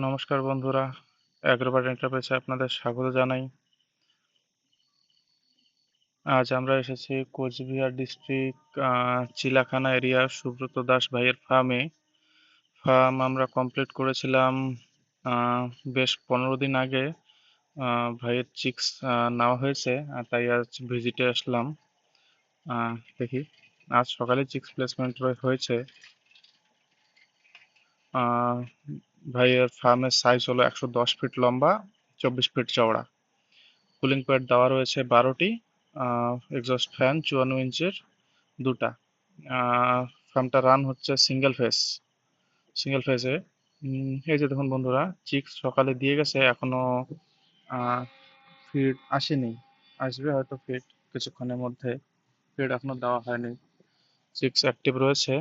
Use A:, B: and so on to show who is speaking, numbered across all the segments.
A: নমস্কার বন্ধুরা, অ্যাগ্রোবার্ড এন্টারপ্রাইজে আপনাদের স্বাগত জানাই। আজ আমরা এসেছি কোচবিহার ডিস্ট্রিক্ট চিলাখানা এরিয়ার সুব্রত দাস ভাইয়ের ফার্মে। ফার্ম আমরা কমপ্লিট করেছিলাম বেশ 15 দিন আগে। ভাইয়ের চিক্স নেওয়া হয়েছে, তাই আজ ভিজিটে আসলাম। দেখি, আজ সকালে চিক্স প্লেসমেন্ট হয়েছে। আহ, ভাইয়ের ফার্মের সাইজ হলো 110 ফিট লম্বা, 24 ফিট চওড়া। কুলিং প্যাড দেওয়া রয়েছে 12টি, এক্সস্ট ফ্যান 54 ইঞ্চের দুটা। ফার্মটা রান হচ্ছে সিঙ্গেল ফেজে। এই যে দেখুন বন্ধুরা, চিক্স সকালে দিয়ে গেছে, এখনো ফিড আসেনি। আসবে হয়তো ফিড কিছুক্ষণের মধ্যে, ফিড এখনো দেওয়া হয়নি। চিক্স অ্যাক্টিভ রয়েছে।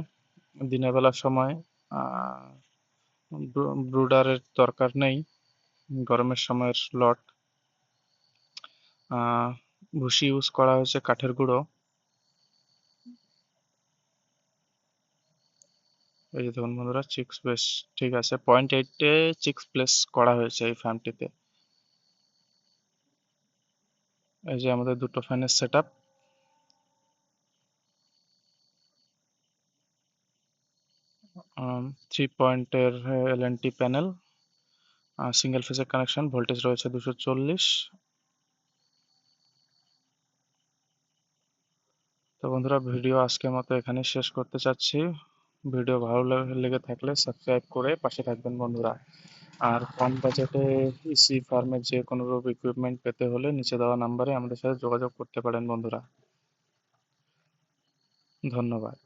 A: দিনের বেলার সময় ব্রুডারের দরকার নেই, গরমের সময়ের লট। ভুসি ইউজ করা হয়েছে কাঠের গুঁড়ো। এই যে দেখুন বন্ধুরা, চিক্স বেশ ঠিক আছে। 0.8-এ চিক্স প্লেস করা হয়েছে এই ফার্মটিতে। এই যে আমাদের দুটো ফ্যানের সেট আপ। 3 পয়েন্টের এলএনটি প্যানেল, সিঙ্গেল ফেজের কানেকশন, ভোল্টেজ রয়েছে 240। তো বন্ধুরা, ভিডিও আজকের মতো এখানে শেষ করতে চাচ্ছি। ভিডিও ভালো লেগে থাকলে সাবস্ক্রাইব করে পাশে থাকবেন বন্ধুরা। আর কম বাজেটে ইসি ফার্মের যে কোনো রূপ ইকুইপমেন্ট পেতে হলে নিচে দেওয়া নাম্বারে আমাদের সাথে যোগাযোগ করতে পারেন বন্ধুরা। ধন্যবাদ।